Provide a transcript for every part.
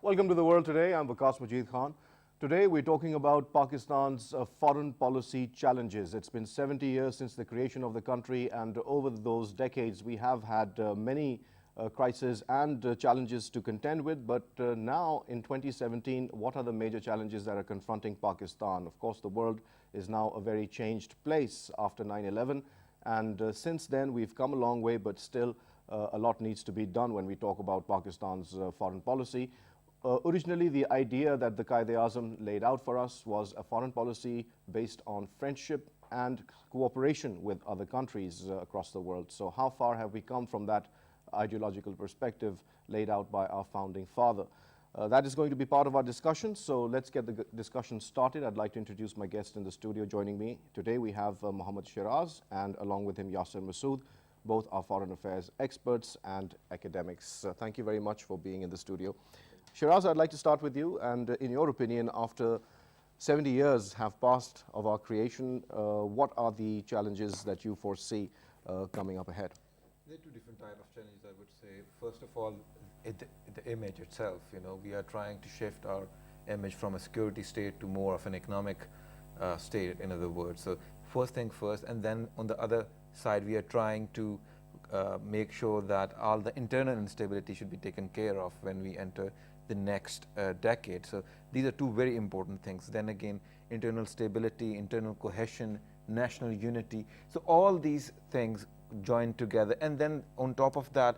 Welcome to The World Today. I'm Waqas Majeed Khan. Today we're talking about Pakistan's foreign policy challenges. It's been 70 years since the creation of the country, and over those decades we have had many crises and challenges to contend with. But now in 2017, what are the major challenges that are confronting Pakistan? Of course, the world is now a very changed place after 9/11, and since then we've come a long way, but still a lot needs to be done when we talk about Pakistan's foreign policy. Originally, the idea that the Quaid-e-Azam laid out for us was a foreign policy based on friendship and cooperation with other countries across the world. So how far have we come from that ideological perspective laid out by our founding father? That is going to be part of our discussion, so let's get the discussion started. I'd like to introduce my guest in the studio. Joining me today, we have Mohammad Shiraz, and along with him, Yasir and Masood. Both are foreign affairs experts and academics. Thank you very much for being in the studio. Shiraz, I'd like to start with you, and in your opinion, after 70 years have passed of our creation, what are the challenges that you foresee coming up ahead? There are two different types of challenges, I would say. First of all, the image itself. We are trying to shift our image from a security state to more of an economic state, in other words. So first thing first, and then on the other side, we are trying to make sure that all the internal instability should be taken care of when we enter the next decade. So these are two very important things. Then again, internal stability, internal cohesion, national unity. So all these things joined together, and then on top of that,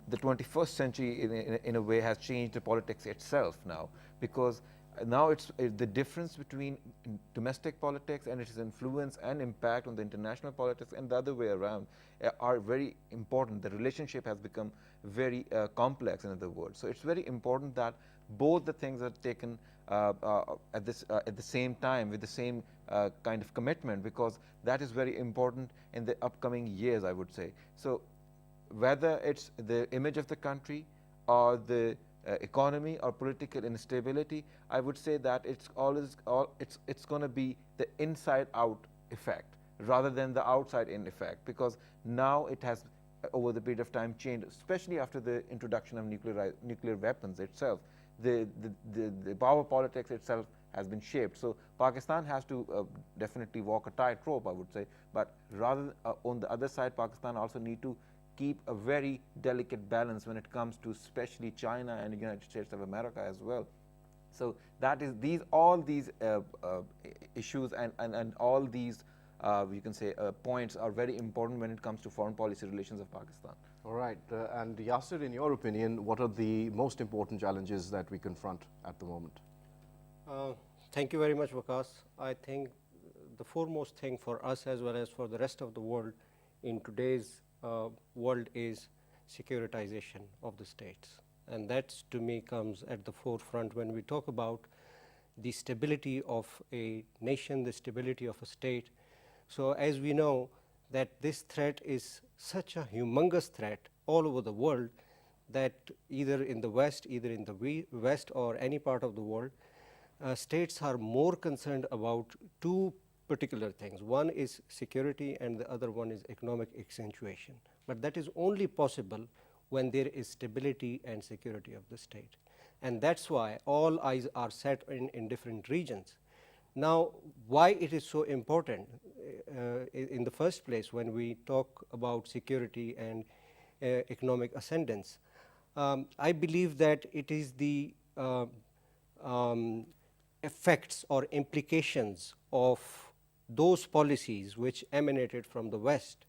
the 21st century in a way has changed the politics itself now, because now it's the difference between domestic politics and its influence and impact on the international politics and the other way around are very important. The relationship has become very complex, in other words. So it's very important that both the things are taken at the same time with the same kind of commitment, because that is very important in the upcoming years, I would say. So whether it's the image of the country or the economy or political instability, I would say that it's going to be the inside-out effect rather than the outside-in effect, because now it has over the period of time changed, especially after the introduction of nuclear weapons itself. The power politics itself has been shaped. So Pakistan has to definitely walk a tightrope, I would say, but rather on the other side, Pakistan also need to keep a very delicate balance when it comes to especially China and the United States of America as well. So that is all these issues and all these you can say points are very important when it comes to foreign policy relations of Pakistan. All right, and Yasir, in your opinion, what are the most important challenges that we confront at the moment? Thank you very much, Waqas. I think the foremost thing for us as well as for the rest of the world in today's world is securitization of the states, and that to me comes at the forefront when we talk about the stability of a nation, the stability of a state. So as we know that this threat is such a humongous threat all over the world, that either in the West, either in the West or any part of the world, states are more concerned about two particular things. One is security and the other one is economic accentuation. But that is only possible when there is stability and security of the state. And that's why all eyes are set in different regions. Now, why it is so important in the first place when we talk about security and economic ascendance, I believe that it is the effects or implications of those policies which emanated from the West,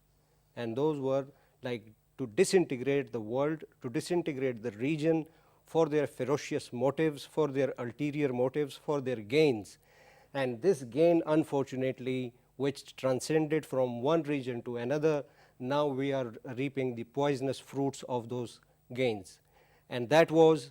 and those were like to disintegrate the world, to disintegrate the region for their ferocious motives, for their ulterior motives, for their gains. And this gain, unfortunately, which transcended from one region to another, now we are reaping the poisonous fruits of those gains. And that was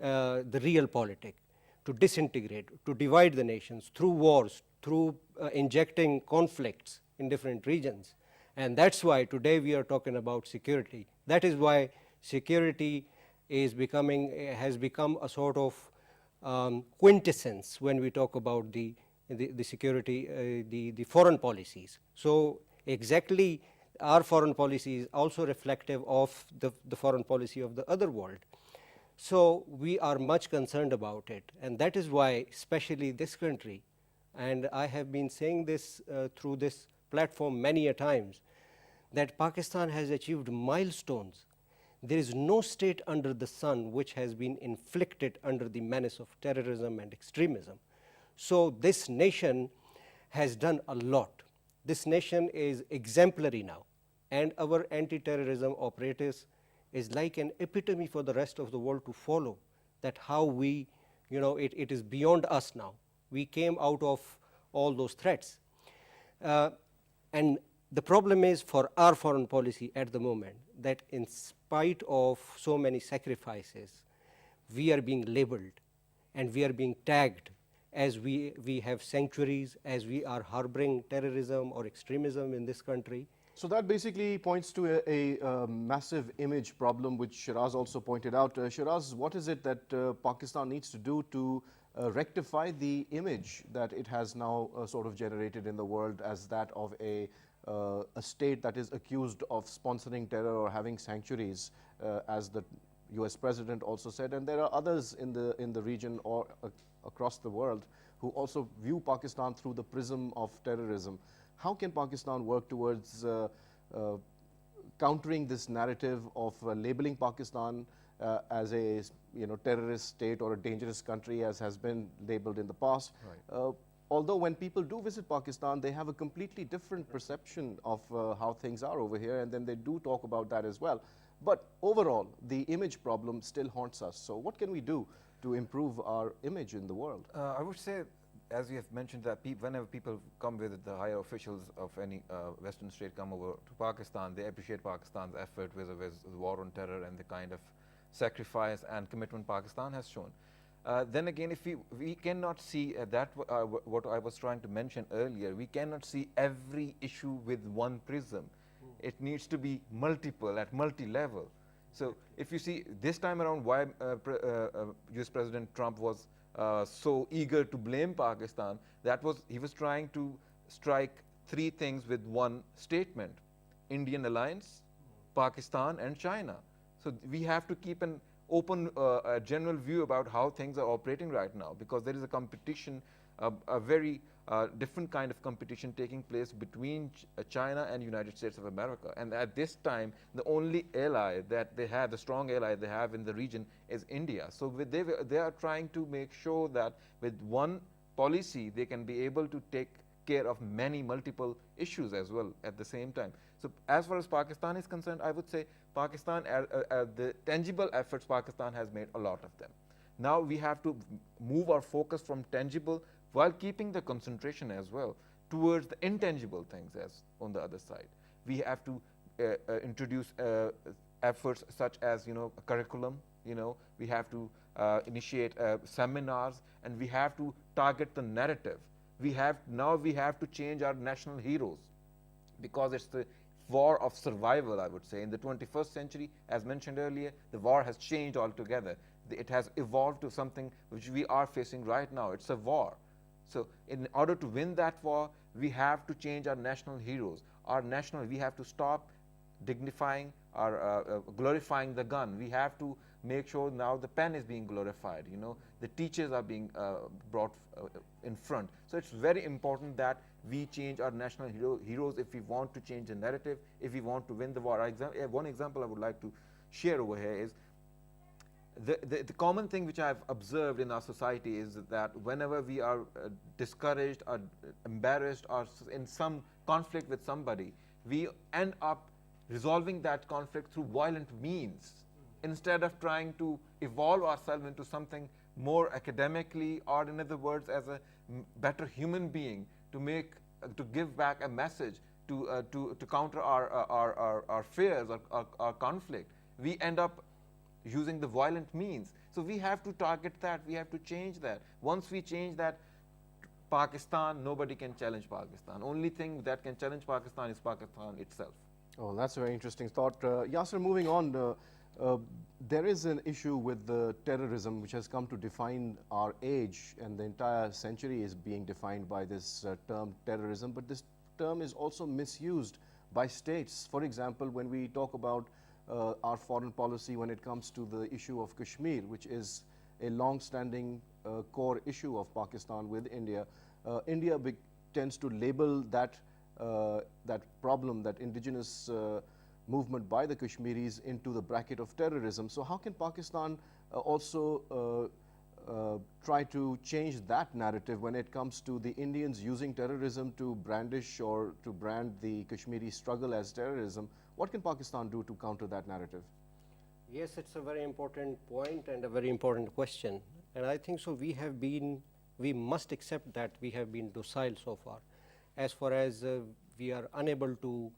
the real politic, to disintegrate, to divide the nations through wars, through injecting conflicts in different regions. And that's why today we are talking about security. That is why security is has become a sort of quintessence when we talk about the security, the foreign policies. So exactly our foreign policy is also reflective of the foreign policy of the other world. So we are much concerned about it, and that is why, especially this country, and I have been saying this through this platform many a times, that Pakistan has achieved milestones. There is no state under the sun which has been inflicted under the menace of terrorism and extremism. So this nation has done a lot. This nation is exemplary now, and our anti-terrorism operatives is like an epitome for the rest of the world to follow, that how we, it is beyond us now. We came out of all those threats. And the problem is for our foreign policy at the moment that in spite of so many sacrifices, we are being labeled and we are being tagged as we have sanctuaries, as we are harboring terrorism or extremism in this country. So that basically points to a massive image problem, which Shiraz also pointed out. Shiraz, what is it that Pakistan needs to do to rectify the image that it has now sort of generated in the world as that of a state that is accused of sponsoring terror or having sanctuaries, as the US president also said, and there are others in the region or across the world who also view Pakistan through the prism of terrorism. How can Pakistan work towards countering this narrative of labeling Pakistan as a terrorist state or a dangerous country, as has been labeled in the past? Right. Although when people do visit Pakistan, they have a completely different perception of how things are over here, and then they do talk about that as well. But overall, the image problem still haunts us. So what can we do to improve our image in the world? I would say, as you have mentioned, that whenever people come visit, the higher officials of any Western state come over to Pakistan, they appreciate Pakistan's effort vis-a-vis the war on terror and the kind of sacrifice and commitment Pakistan has shown. Then again, if we cannot see what I was trying to mention earlier, we cannot see every issue with one prism. It needs to be multiple, at multi-level. So if you see this time around why US President Trump was so eager to blame Pakistan, he was trying to strike three things with one statement: Indian alliance, Pakistan and China. So we have to keep an open general view about how things are operating right now, because there is a competition, a very different kind of competition taking place between China and United States of America. And at this time, the only ally that they have, the strong ally they have in the region, is India. So they are trying to make sure that with one policy, they can be able to take care of many multiple issues as well at the same time. So as far as Pakistan is concerned, I would say Pakistan, the tangible efforts, Pakistan has made a lot of them. Now we have to move our focus from tangible, while keeping the concentration as well, towards the intangible things as on the other side. We have to introduce efforts such as a curriculum. We have to initiate seminars, and we have to target the narrative. Now we have to change our national heroes, because it's the war of survival, I would say. In the 21st century, as mentioned earlier, the war has changed altogether. It has evolved to something which we are facing right now. It's a war. So in order to win that war, we have to change our national heroes. We have to stop dignifying or glorifying the gun. We have to make sure now the pen is being glorified. The teachers are being brought in front. So it's very important that we change our national heroes if we want to change the narrative, if we want to win the war. One example I would like to share over here is the common thing which I've observed in our society is that whenever we are discouraged or embarrassed or in some conflict with somebody, we end up resolving that conflict through violent means, instead of trying to evolve ourselves into something more academically, or in other words, as a better human being, to give back a message to counter our fears or our conflict. We end up using the violent means. So we have to target that. We have to change that. Once we change that, Pakistan, nobody can challenge Pakistan. Only thing that can challenge Pakistan is Pakistan itself. Oh, that's a very interesting thought. Yasir, moving on, there is an issue with the terrorism which has come to define our age, and the entire century is being defined by this term terrorism, but this term is also misused by states. For example, when we talk about our foreign policy when it comes to the issue of Kashmir, which is a long-standing core issue of Pakistan with India. India tends to label that problem, that indigenous movement by the Kashmiris, into the bracket of terrorism. So how can Pakistan also try to change that narrative when it comes to the Indians using terrorism to brandish or to brand the Kashmiri struggle as terrorism? What can Pakistan do to counter that narrative? Yes, it's a very important point and a very important question. And I think so we must accept that we have been docile so far as we are unable to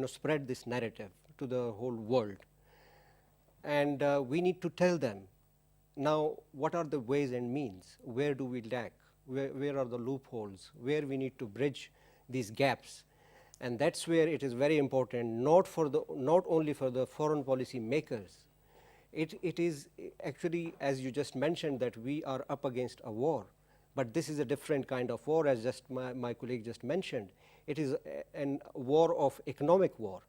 spread this narrative to the whole world. And we need to tell them, now what are the ways and means, where do we lack, where are the loopholes, where we need to bridge these gaps. And that's where it is very important, not only for the foreign policy makers. It is actually, as you just mentioned, that we are up against a war, but this is a different kind of war, as just my colleague just mentioned. It is a war of economic war.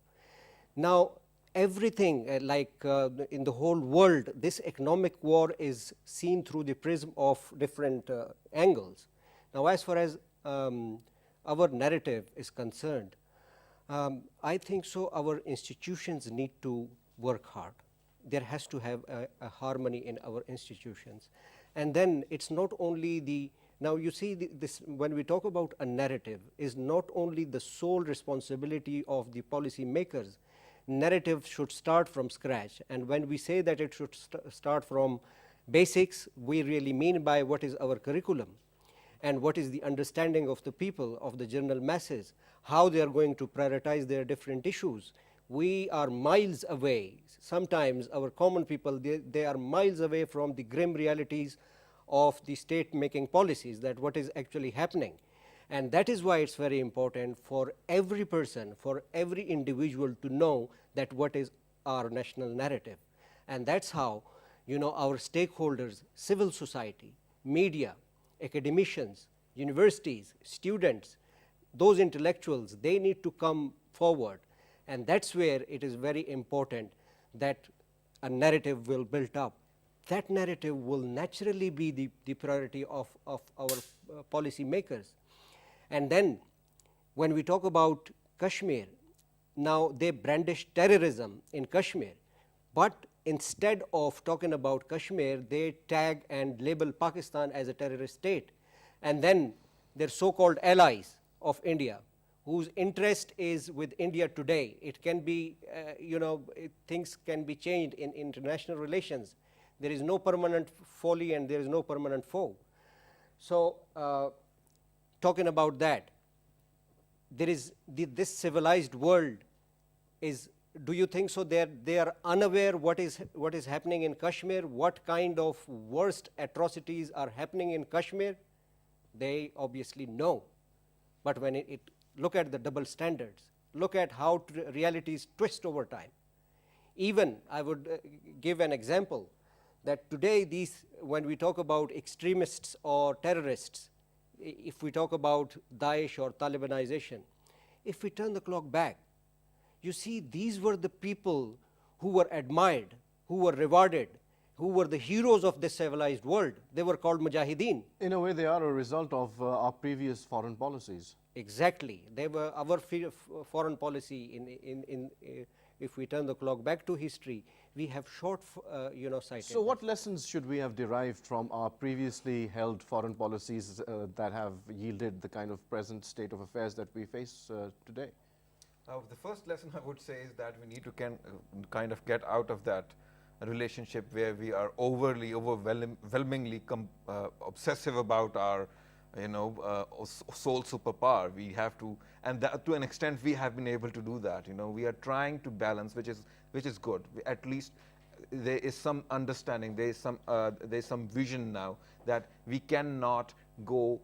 Now, everything in the whole world, this economic war is seen through the prism of different angles. Now, as far as our narrative is concerned, I think so our institutions need to work hard. There has to have a harmony in our institutions. And then it's not only now you see this, when we talk about a narrative, is not only the sole responsibility of the policy makers. Narrative should start from scratch. And when we say that it should start from basics, we really mean by what is our curriculum and what is the understanding of the people, of the general masses, how they are going to prioritize their different issues. We are miles away. Sometimes our common people, they are miles away from the grim realities of the state making policies, that what is actually happening. And that is why it's very important for every person, for every individual to know that what is our national narrative. And that's how, our stakeholders, civil society, media, academicians, universities, students, those intellectuals, they need to come forward. And that's where it is very important that a narrative will build up. That narrative will naturally be the priority of our policy makers. And then when we talk about Kashmir, now they brandish terrorism in Kashmir, but instead of talking about Kashmir, they tag and label Pakistan as a terrorist state. And then their so-called allies of India, whose interest is with India today, it can be, things can be changed in international relations. There is no permanent foe and there is no permanent foe. So, talking about that, there is this civilized world is, do you think so they are unaware what is happening in Kashmir, what kind of worst atrocities are happening in Kashmir? They obviously know. But when look at the double standards, look at how realities twist over time. Even I would give an example that today when we talk about extremists or terrorists, if we talk about Daesh or Talibanization, if we turn the clock back, you see these were the people who were admired, who were rewarded, who were the heroes of this civilized world. They were called Mujahideen. In a way, they are a result of our previous foreign policies. Exactly. They were our foreign policy. If we turn the clock back to history, we have short-sighted. So what lessons should we have derived from our previously held foreign policies that have yielded the kind of present state of affairs that we face today? The first lesson I would say is that we need to kind of get out of that relationship where we are overwhelmingly obsessive about our sole superpower. We have to, and that, to an extent we have been able to do that. We are trying to balance, which is good. At least there is some understanding, there is some vision now that we cannot go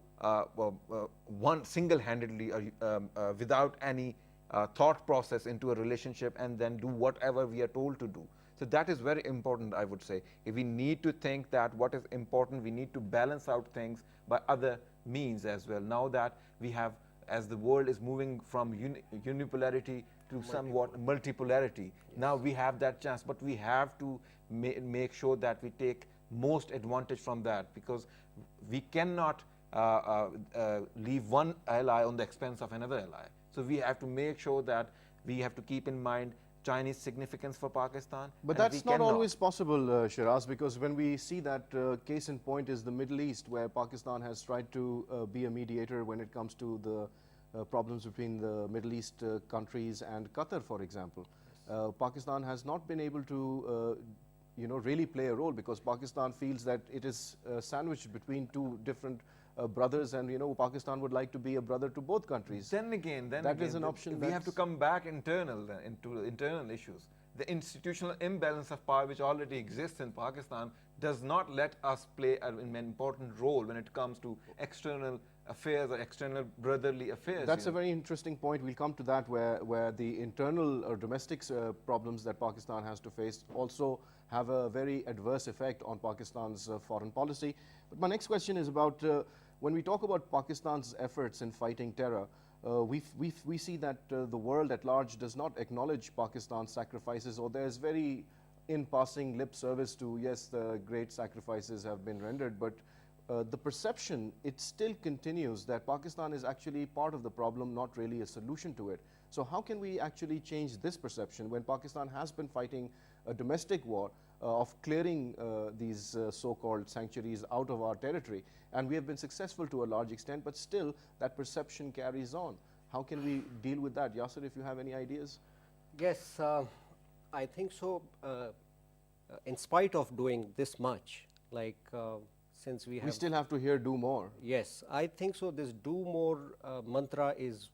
one single-handedly without any thought process into a relationship and then do whatever we are told to do. So that is very important, I would say. If we need to think that what is important, we need to balance out things by other means as well. Now that we have, as the world is moving from unipolarity to somewhat multipolarity. Now we have that chance, but we have to make sure that we take most advantage from that, because we cannot leave one ally on the expense of another ally. So we have to make sure that we have to keep in mind Chinese significance for Pakistan. But that's not always possible, Shiraz, because when we see that case in point is the Middle East, where Pakistan has tried to be a mediator when it comes to the problems between the Middle East countries and Qatar, for example. Pakistan has not been able to really play a role, because Pakistan feels that it is sandwiched between two different brothers, and Pakistan would like to be a brother to both countries. Then again, that is an option. We have to come back into internal issues. The institutional imbalance of power which already exists in Pakistan does not let us play an important role when it comes to external affairs or external brotherly affairs. That's a very interesting point. We'll come to that, where the internal or domestic problems that Pakistan has to face also have a very adverse effect on Pakistan's foreign policy. But my next question is about when we talk about Pakistan's efforts in fighting terror, we see that the world at large does not acknowledge Pakistan's sacrifices, or there's very in passing lip service to, yes, the great sacrifices have been rendered, but the perception, it still continues that Pakistan is actually part of the problem, not really a solution to it. So how can we actually change this perception when Pakistan has been fighting a domestic war of clearing these so-called sanctuaries out of our territory, and we have been successful to a large extent, but still that perception carries on. How can we deal with that? Yasir, if you have any ideas? Yes, I think so. In spite of doing this much, like since we still have to hear do more. Yes, I think so. This do more mantra is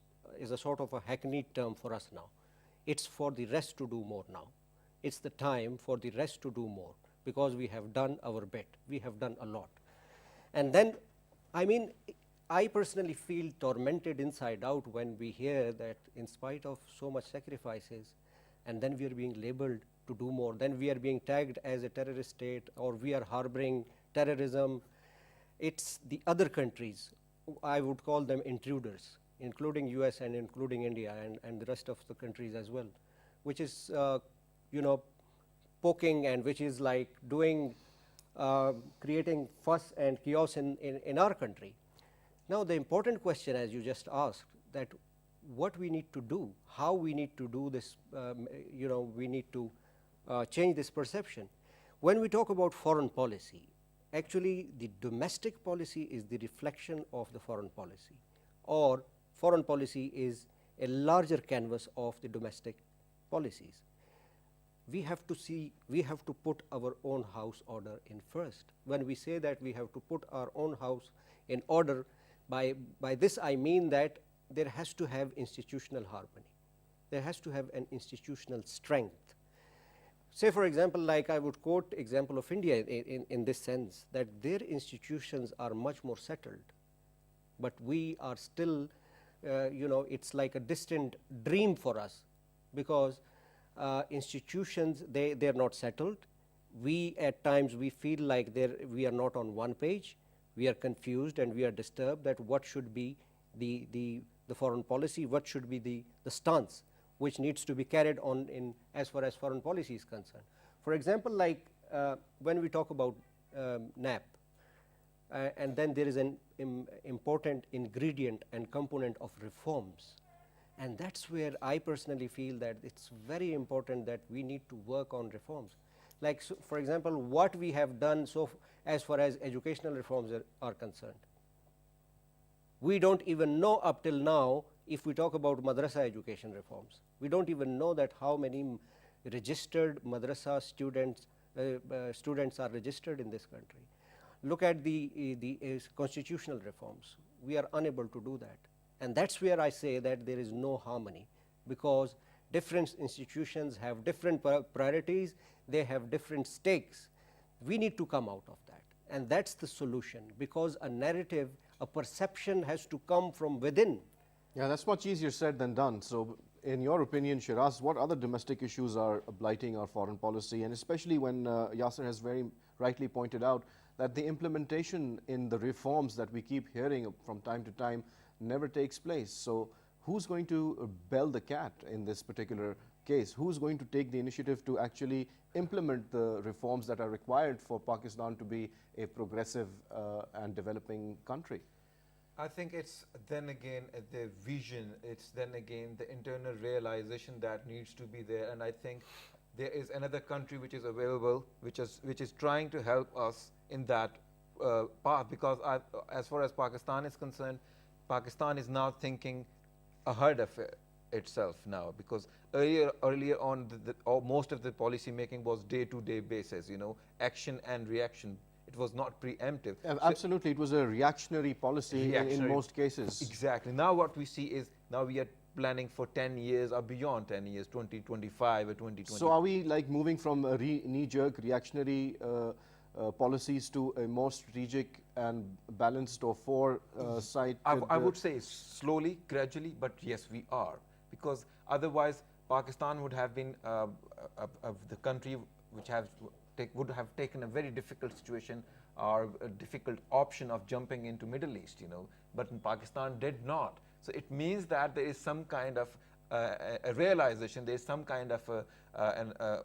a sort of a hackneyed term for us now. It's for the rest to do more now. It's the time for the rest to do more, because we have done our bit. We have done a lot. And then, I mean, I personally feel tormented inside out when we hear that in spite of so much sacrifices, and then we are being labeled to do more, then we are being tagged as a terrorist state, or we are harboring terrorism. It's the other countries, I would call them intruders, including US and including India and the rest of the countries as well, which is poking, and which is like doing, creating fuss and chaos in our country. Now the important question, as you just asked, that what we need to do, how we need to do this, we need to change this perception. When we talk about foreign policy, actually the domestic policy is the reflection of the foreign policy, or foreign policy is a larger canvas of the domestic policies. We have to put our own house order in first. When we say that we have to put our own house in order, by this I mean that there has to have institutional harmony. There has to have an institutional strength. Say, for example, like I would quote example of India in this sense, that their institutions are much more settled, but we are still, it's like a distant dream for us, because institutions, they're not settled. We at times we feel like we are not on one page. We are confused and we are disturbed that what should be the foreign policy, what should be the stance which needs to be carried on in as far as foreign policy is concerned. For example, like when we talk about NAP, and then there is an important ingredient and component of reforms. And that's where I personally feel that it's very important that we need to work on reforms. Like, so for example, what we have done as far as educational reforms are concerned. We don't even know up till now, if we talk about madrasa education reforms, we don't even know that how many registered madrasa students are registered in this country. Look at the constitutional reforms. We are unable to do that. And that's where I say that there is no harmony, because different institutions have different priorities, they have different stakes. We need to come out of that, and that's the solution, because a narrative, a perception has to come from within. Yeah, that's much easier said than done. So in your opinion, Shiraz, what other domestic issues are blighting our foreign policy, and especially when Yasir has very rightly pointed out that the implementation in the reforms that we keep hearing from time to time never takes place. So who's going to bell the cat in this particular case? Who's going to take the initiative to actually implement the reforms that are required for Pakistan to be a progressive and developing country? I think it's then again the vision, it's then again the internal realization that needs to be there. And I think there is another country which is available, which is trying to help us in that path. Because as far as Pakistan is concerned, Pakistan is now thinking ahead of itself now, because earlier on most of the policy making was day-to-day basis, action and reaction. It was not preemptive. Absolutely, it was a reactionary policy in most cases. Exactly. Now what we see is, now we are planning for 10 years or beyond 10 years, 2025 or 2020. So are we like moving from knee-jerk reactionary policies to a more strategic and balanced or foresight? I would say slowly, gradually, but yes, we are. Because otherwise, Pakistan would have been the country which would have taken a very difficult situation or a difficult option of jumping into Middle East, but Pakistan did not. So it means that there is some kind of a realization, there is some kind of a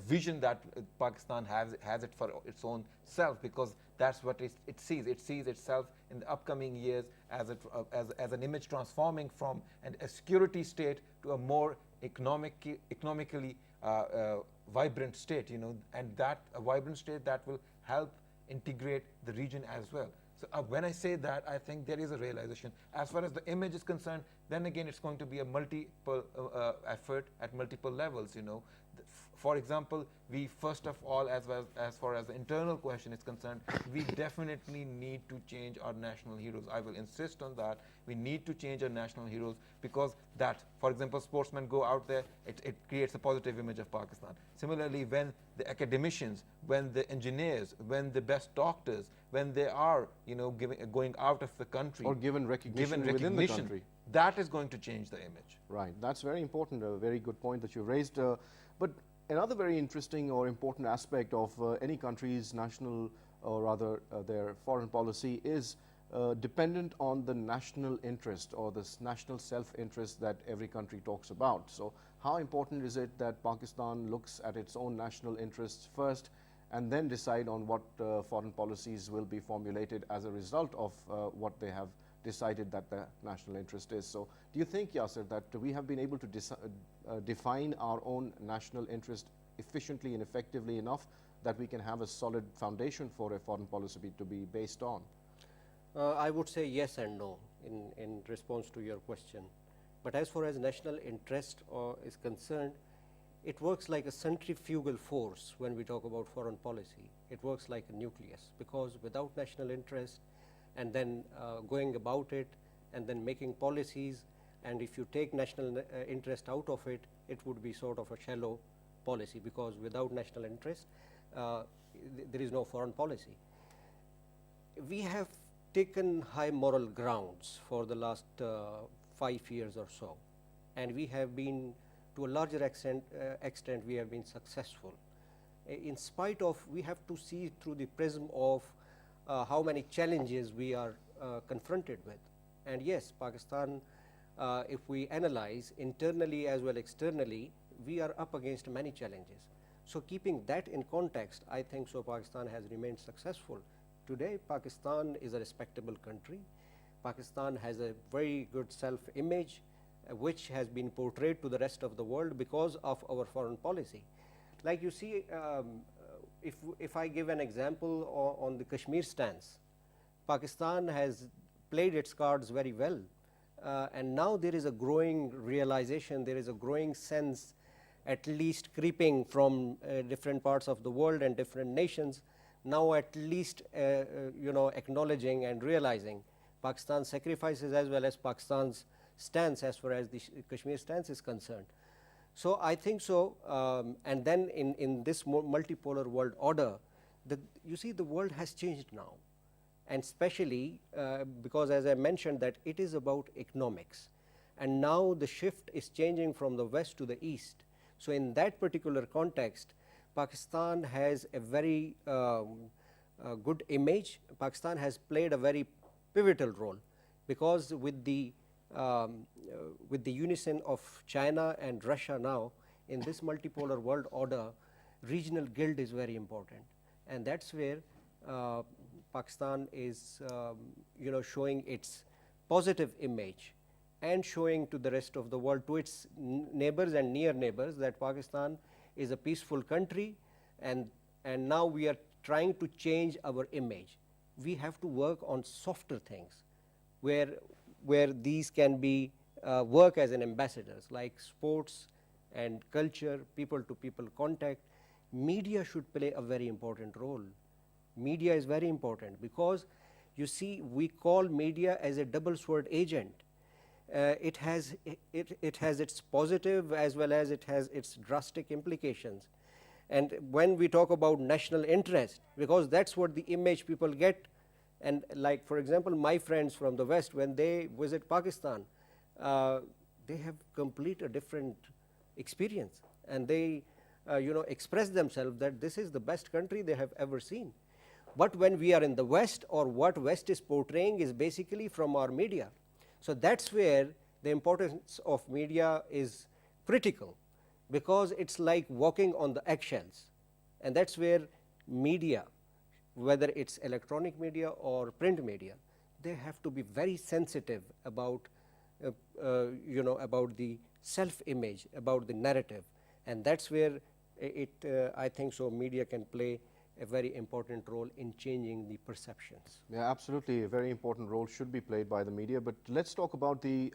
vision that Pakistan has it for its own self, because that's what it sees. It sees itself in the upcoming years as an image transforming from a security state to a more economically vibrant state, and that a vibrant state that will help integrate the region as well. So when I say that, I think there is a realization. As far as the image is concerned, then again it's going to be a multiple effort at multiple levels. For example, we first of all, as far as the internal question is concerned, we definitely need to change our national heroes. I will insist on that. We need to change our national heroes, because that, for example, sportsmen go out there, it creates a positive image of Pakistan. Similarly, when the academicians, when the engineers, when the best doctors, when they are, going out of the country, or given recognition within the country, that is going to change the image. Right. That's very important. A very good point that you raised. But another very interesting or important aspect of any country's national, or rather their foreign policy, is dependent on the national interest or this national self-interest that every country talks about. So how important is it that Pakistan looks at its own national interests first and then decide on what foreign policies will be formulated as a result of what they have decided that the national interest is? So do you think, Yasir, that we have been able to define our own national interest efficiently and effectively enough that we can have a solid foundation for a foreign policy to be based on? I would say yes and no in response to your question. But as far as national interest is concerned, it works like a centrifugal force when we talk about foreign policy. It works like a nucleus, because without national interest and then going about it and then making policies, and if you take national interest out of it, it would be sort of a shallow policy, because without national interest, there is no foreign policy. We have taken high moral grounds for the last 5 years or so, and we have been, to a larger extent we have been successful. In spite of, we have to see through the prism of how many challenges we are confronted with. And yes, Pakistan, if we analyze internally as well externally, we are up against many challenges. So keeping that in context, I think so Pakistan has remained successful. Today, Pakistan is a respectable country. Pakistan has a very good self-image, which has been portrayed to the rest of the world because of our foreign policy. Like you see, if I give an example on the Kashmir stance, Pakistan has played its cards very well, and now there is a growing realization, there is a growing sense, at least creeping from different parts of the world and different nations, now at least acknowledging and realizing Pakistan's sacrifices as well as Pakistan's stance as far as the Kashmir stance is concerned. So I think so, and then in this multipolar world order, you see the world has changed now, and especially because, as I mentioned, that it is about economics, and now the shift is changing from the west to the east. So in that particular context, Pakistan has a very good image. Pakistan has played a very pivotal role, because with the with the unison of China and Russia now, in this multipolar world order, regional guild is very important. And that's where Pakistan is showing its positive image and showing to the rest of the world, to its neighbors and near neighbors, that Pakistan is a peaceful country, and now we are trying to change our image. We have to work on softer things where these can be work as an ambassadors, like sports and culture, people to people contact. Media should play a very important role. Media is very important because you see, we call media as a double sword agent. It has its positive as well as it has its drastic implications. And when we talk about national interest, because that's what the image people get, and like for example, my friends from the West, when they visit Pakistan, they have complete a different experience, and they express themselves that this is the best country they have ever seen. But when we are in the West, or what West is portraying is basically from our media. So that's where the importance of media is critical, because it's like walking on the eggshells. And that's where media, whether it's electronic media or print media, they have to be very sensitive about about the self-image, about the narrative. And that's where I think so, media can play a very important role in changing the perceptions. Yeah, absolutely. A very important role should be played by the media. But let's talk about the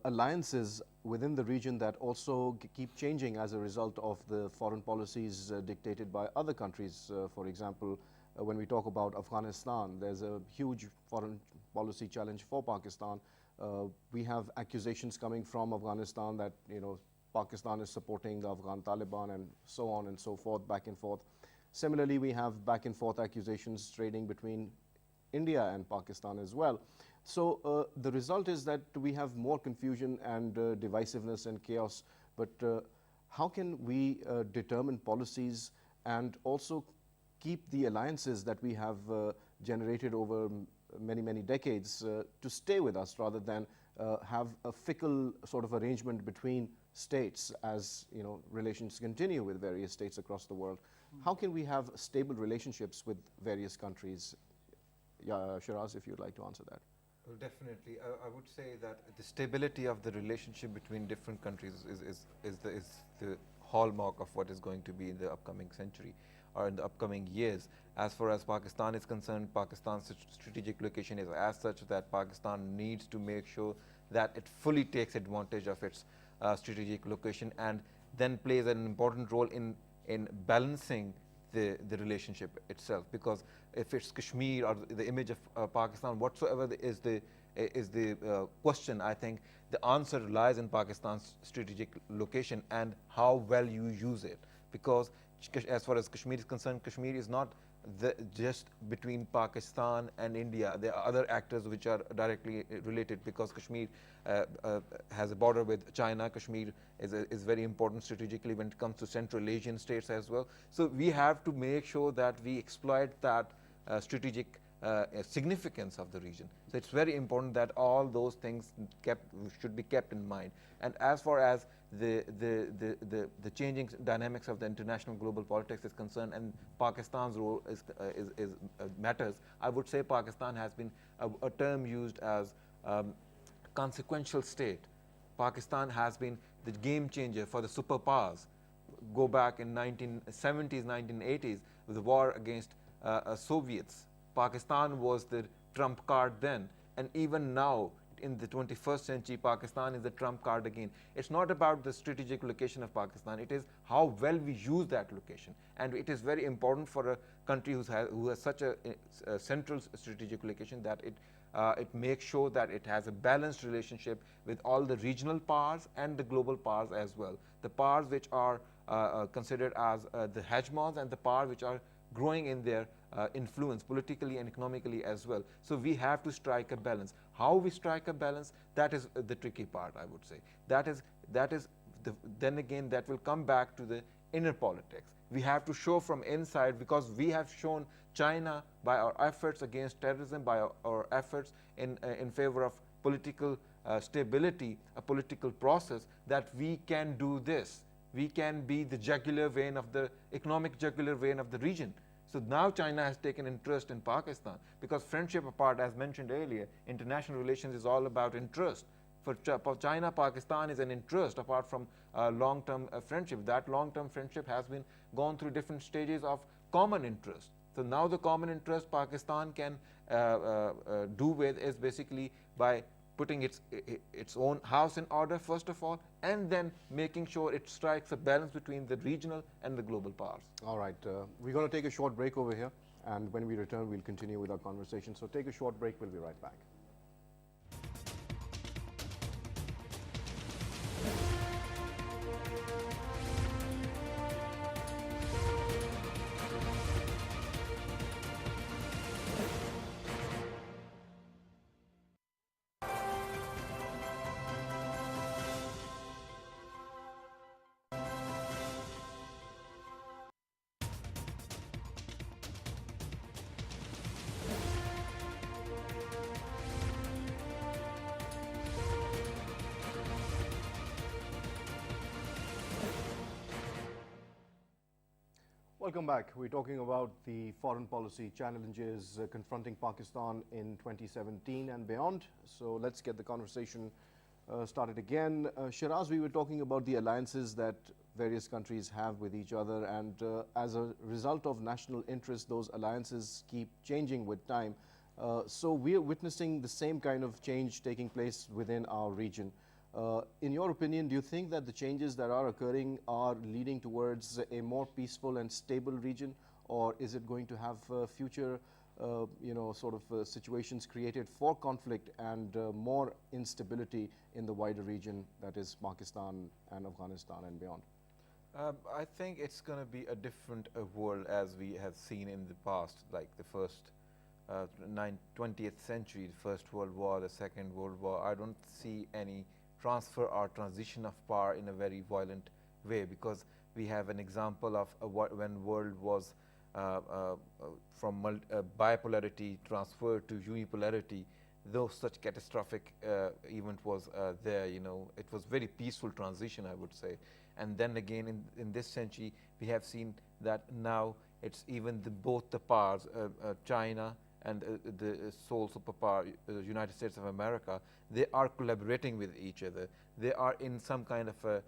alliances within the region that also keep changing as a result of the foreign policies dictated by other countries. For example, when we talk about Afghanistan, there's a huge foreign policy challenge for Pakistan. We have accusations coming from Afghanistan that Pakistan is supporting the Afghan Taliban and so on and so forth, back and forth. Similarly, we have back and forth accusations trading between India and Pakistan as well. So the result is that we have more confusion and divisiveness and chaos. But how can we determine policies and also keep the alliances that we have generated over many, many decades to stay with us, rather than have a fickle sort of arrangement between states as relations continue with various states across the world? How can we have stable relationships with various countries? Shiraz, if you'd like to answer that. Well, definitely. I would say that the stability of the relationship between different countries is the hallmark of what is going to be in the upcoming century or in the upcoming years. As far as Pakistan is concerned, Pakistan's strategic location is as such that Pakistan needs to make sure that it fully takes advantage of its strategic location, and then plays an important role in balancing the relationship itself. Because if it's Kashmir or the image of Pakistan, whatsoever is the question, I think the answer lies in Pakistan's strategic location and how well you use it. Because as far as Kashmir is concerned, Kashmir is not just between Pakistan and India. There are other actors which are directly related, because Kashmir has a border with China. Kashmir is very important strategically when it comes to Central Asian states as well. So we have to make sure that we exploit that strategic significance of the region. So it's very important that all those things should be kept in mind. And as far as the changing dynamics of the international global politics is concerned, and Pakistan's role matters, I would say Pakistan has been a term used as consequential state. Pakistan has been the game changer for the superpowers. Go back in 1970s, 1980s, with the war against Soviets. Pakistan was the trump card then, and even now in the 21st century, Pakistan is the trump card again. It's not about the strategic location of Pakistan, it is how well we use that location. And it is very important for a country who has such a central strategic location that it makes sure that it has a balanced relationship with all the regional powers and the global powers as well. The powers which are considered as the hegemons, and the powers which are growing in their influence politically and economically as well. So we have to strike a balance. How we strike a balance, that is the tricky part, I would say. Then again, that will come back to the inner politics. We have to show from inside, because we have shown China by our efforts against terrorism, by our efforts in favor of political stability, a political process, that we can do this. We can be the jugular vein of the economic jugular vein of the region. So now China has taken interest in Pakistan because friendship apart, as mentioned earlier, international relations is all about interest. For China, Pakistan is an interest apart from long-term friendship. That long-term friendship has been gone through different stages of common interest. So now the common interest Pakistan can do with is basically by putting its own house in order first of all, and then making sure it strikes a balance between the regional and the global powers. All right, we're going to take a short break over here, and when we return, we'll continue with our conversation. So take a short break, we'll be right back. Welcome back. We're talking about the foreign policy challenges confronting Pakistan in 2017 and beyond. So let's get the conversation started again. Shiraz, we were talking about the alliances that various countries have with each other, and as a result of national interest, those alliances keep changing with time. So we're witnessing the same kind of change taking place within our region. In your opinion, do you think that the changes that are occurring are leading towards a more peaceful and stable region, or is it going to have future, situations created for conflict and more instability in the wider region, that is Pakistan and Afghanistan and beyond? I think it's going to be a different world as we have seen in the past, like the first 20th century, the First World War, the Second World War. I don't see any transfer or transition of power in a very violent way, because we have an example of when world was from bipolarity transferred to unipolarity, though such catastrophic event was there, it was very peaceful transition, I would say. And then again in this century, we have seen that now it's even both the powers, China and the sole superpower, the United States of America, they are collaborating with each other. They are in some kind of a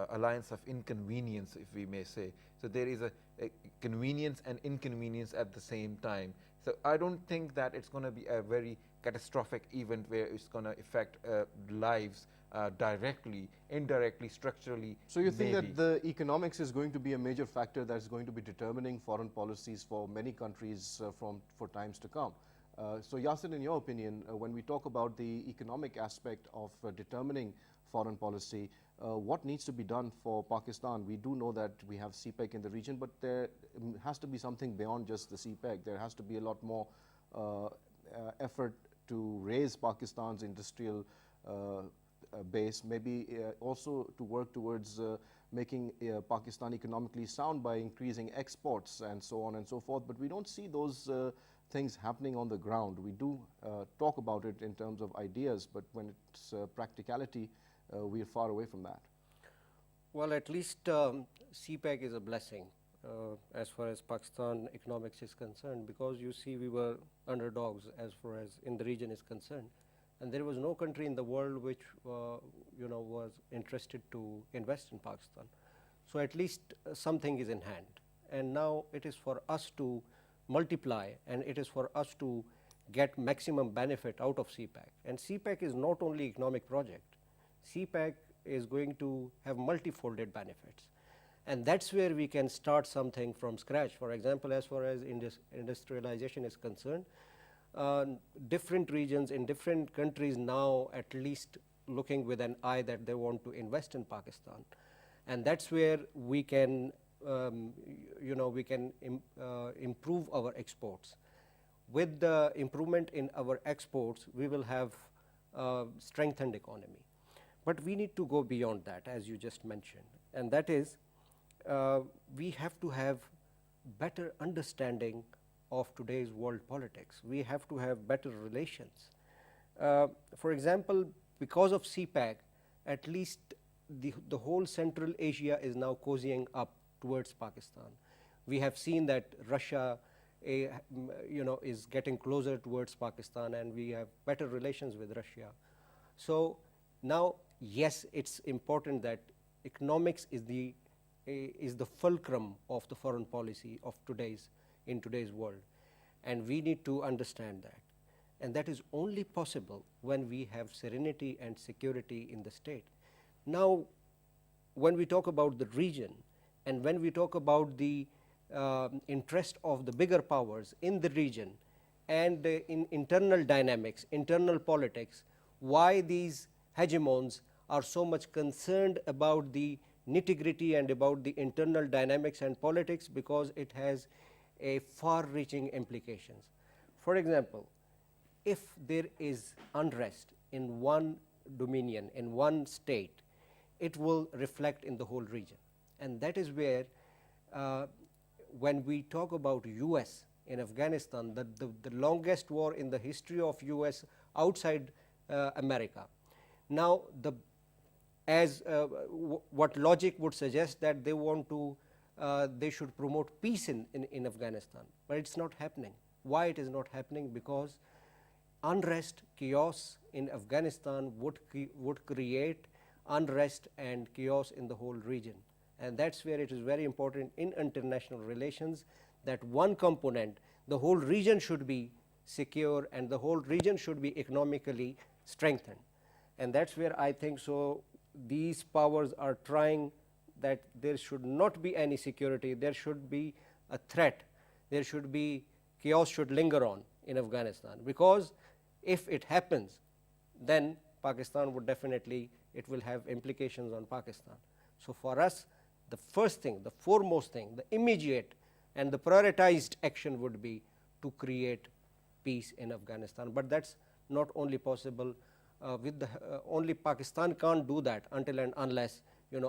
alliance of inconvenience, if we may say. So there is a convenience and inconvenience at the same time. So I don't think that it's going to be a very catastrophic event where it's going to affect lives directly, indirectly, structurally. So you think that the economics is going to be a major factor that's going to be determining foreign policies for many countries for times to come? So Yasir, in your opinion, when we talk about the economic aspect of determining foreign policy, what needs to be done for Pakistan? We do know that we have CPEC in the region, but there has to be something beyond just the CPEC. There has to be a lot more effort to raise Pakistan's industrial base, maybe also to work towards making Pakistan economically sound by increasing exports and so on and so forth. But we don't see those things happening on the ground. We do talk about it in terms of ideas, but when it's practicality, we are far away from that. Well, at least CPEC is a blessing as far as Pakistan economics is concerned, because you see we were underdogs as far as in the region is concerned, and there was no country in the world which was interested to invest in Pakistan. So at least something is in hand, and now it is for us to multiply, and it is for us to get maximum benefit out of CPEC. And CPEC is not only economic project. CPEC is going to have multifolded benefits, and that's where we can start something from scratch. For example, as far as industrialization is concerned, different regions in different countries now at least looking with an eye that they want to invest in Pakistan, and that's where we can improve our exports. With the improvement in our exports, we will have strengthened economy. But we need to go beyond that, as you just mentioned, and that is we have to have better understanding of today's world politics. We have to have better relations. For example, because of CPAC, at least the whole Central Asia is now cozying up towards Pakistan. We have seen that Russia is getting closer towards Pakistan, and we have better relations with Russia. So now, yes, it's important that economics is the fulcrum of the foreign policy of in today's world, and we need to understand that. And that is only possible when we have serenity and security in the state. Now, when we talk about the region, and when we talk about the interest of the bigger powers in the region, and in internal dynamics, internal politics, why these hegemons are so much concerned about the nitty-gritty and about the internal dynamics and politics, because it has a far-reaching implications. For example, if there is unrest in one dominion, in one state, it will reflect in the whole region. And that is where, when we talk about US in Afghanistan, the longest war in the history of US outside America. Now, what logic would suggest that they should promote peace in Afghanistan, but it's not happening. Why it is not happening? Because unrest, chaos in Afghanistan would create unrest and chaos in the whole region. And that's where it is very important in international relations that one component, the whole region should be secure and the whole region should be economically strengthened. And that's where I think so these powers are trying that there should not be any security, there should be a threat, there should be chaos should linger on in Afghanistan, because if it happens, then Pakistan would definitely, it will have implications on Pakistan. So for us, the first thing, the foremost thing, the immediate and the prioritized action would be to create peace in Afghanistan. But that's not only possible with only Pakistan can't do that until and unless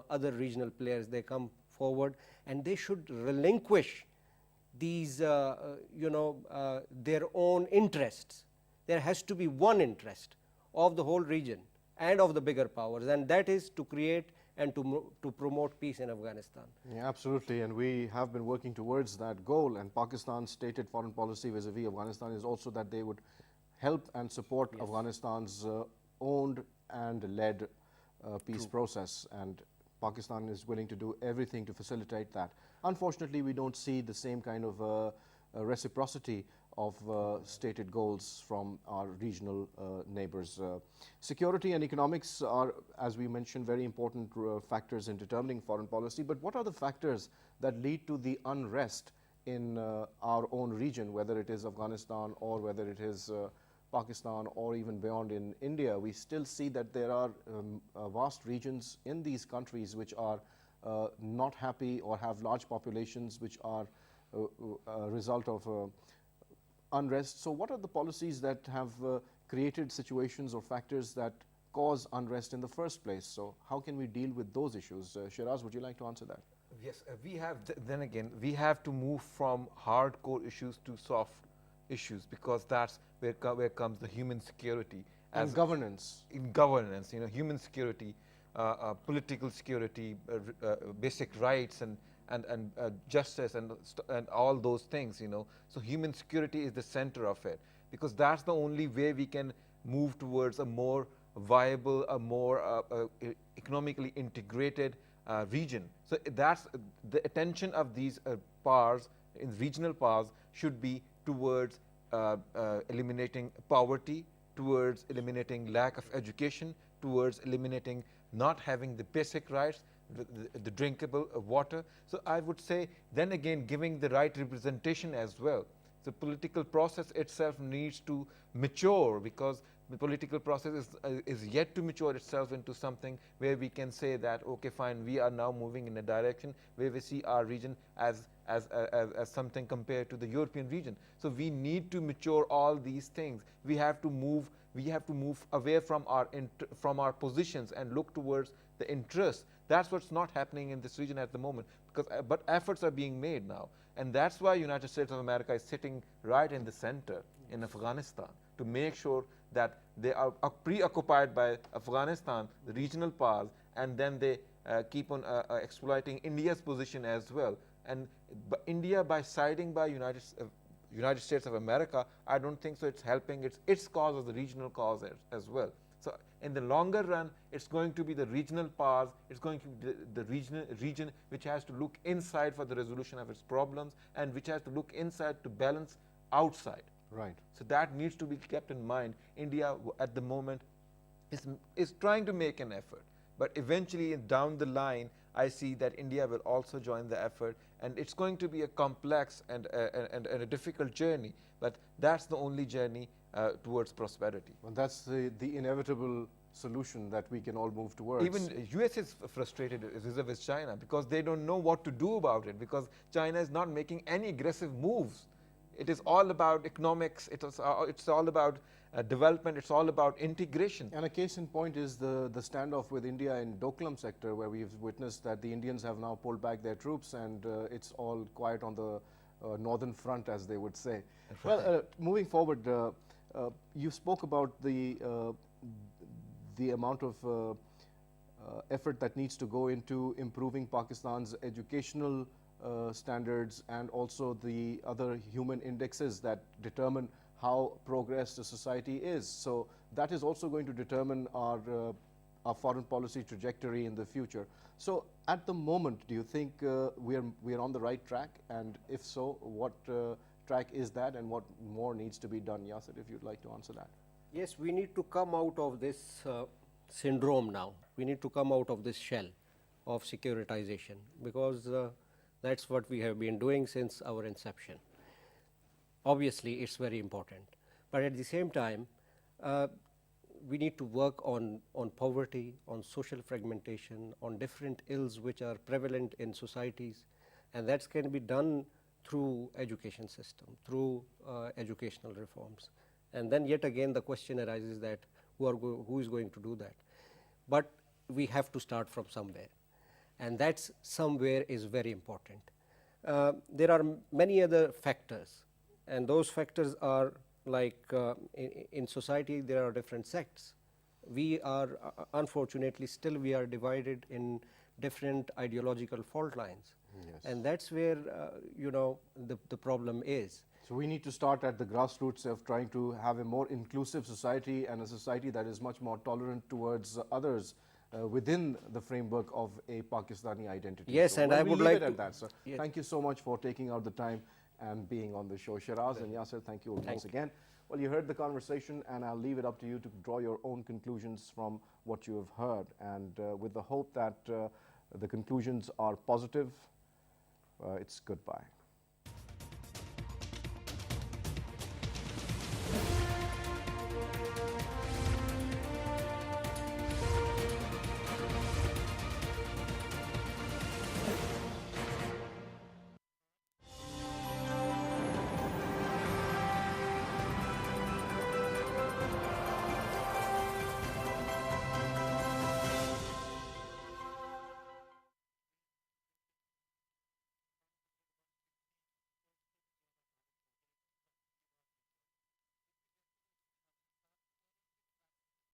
other regional players, they come forward, and they should relinquish these their own interests. There has to be one interest of the whole region and of the bigger powers, and that is to create and to promote peace in Afghanistan. Yeah, absolutely, and we have been working towards that goal, and Pakistan's stated foreign policy vis-a-vis Afghanistan is also that they would help and support Afghanistan's owned and led peace process, and Pakistan is willing to do everything to facilitate that. Unfortunately, we don't see the same kind of reciprocity of stated goals from our regional neighbors. Security and economics are, as we mentioned, very important factors in determining foreign policy, but what are the factors that lead to the unrest in our own region, whether it is Afghanistan or whether it is Pakistan or even beyond in India? We still see that there are vast regions in these countries which are not happy or have large populations which are a result of unrest. So what are the policies that have created situations or factors that cause unrest in the first place? So how can we deal with those issues? Shiraz, would you like to answer that? Yes, we have, then again, we have to move from hardcore issues to soft issues, because that's where comes the human security. And governance. In governance, human security, political security, basic rights and justice and all those things, So human security is the center of it, because that's the only way we can move towards a more viable, a more economically integrated region. So that's the attention of these powers, in regional powers, should be towards eliminating poverty, towards eliminating lack of education, towards eliminating not having the basic rights, the drinkable water. So I would say, then again, giving the right representation as well. The political process itself needs to mature, because the political process is yet to mature itself into something where we can say that, okay, fine, we are now moving in a direction where we see our region as something compared to the European region. So we need to mature all these things. We have to move away from our positions and look towards the interests. That's what's not happening in this region at the moment, because but efforts are being made now. And that's why United States of America is sitting right in the center in Afghanistan to make sure that they are preoccupied by Afghanistan, the regional powers, and then they keep on exploiting India's position as well. And India, by siding by United States of America, I don't think so it's helping its cause as the regional cause as well. So in the longer run, it's going to be the regional powers, it's going to be the region which has to look inside for the resolution of its problems, and which has to look inside to balance outside. Right. So that needs to be kept in mind. India at the moment is trying to make an effort, but eventually down the line, I see that India will also join the effort, and it's going to be a complex and a difficult journey, but that's the only journey towards prosperity. Well, that's the inevitable solution that we can all move towards. Even US is frustrated vis-a-vis China because they don't know what to do about it, because China is not making any aggressive moves. It is all about economics, it's all about development, it's all about integration. And a case in point is the standoff with India in Doklam sector, where we've witnessed that the Indians have now pulled back their troops, and it's all quiet on the northern front, as they would say. Well, moving forward, you spoke about the amount of effort that needs to go into improving Pakistan's educational standards, and also the other human indexes that determine how progressed a society is. So that is also going to determine our foreign policy trajectory in the future. So at the moment, do you think we are on the right track? And if so, what track is that, and what more needs to be done? Yasir, if you'd like to answer that. Yes, we need to come out of this syndrome now. We need to come out of this shell of securitization, because that's what we have been doing since our inception. Obviously, it's very important, but at the same time, we need to work on poverty, on social fragmentation, on different ills which are prevalent in societies, and that can be done through education system, through educational reforms. And then yet again the question arises that who is going to do that? But we have to start from somewhere, and that's somewhere is very important. There are many other factors, and those factors are like in society there are different sects. We are unfortunately still we are divided in different ideological fault lines. Yes. And that's where the problem is. So we need to start at the grassroots of trying to have a more inclusive society, and a society that is much more tolerant towards others within the framework of a Pakistani identity. Yes, so and I would like to at that, sir. Yes. Thank you so much for taking out the time and being on the show. Shiraz and Yasir, thank you once again. Well, you heard the conversation, and I'll leave it up to you to draw your own conclusions from what you have heard, and with the hope that the conclusions are positive, it's goodbye.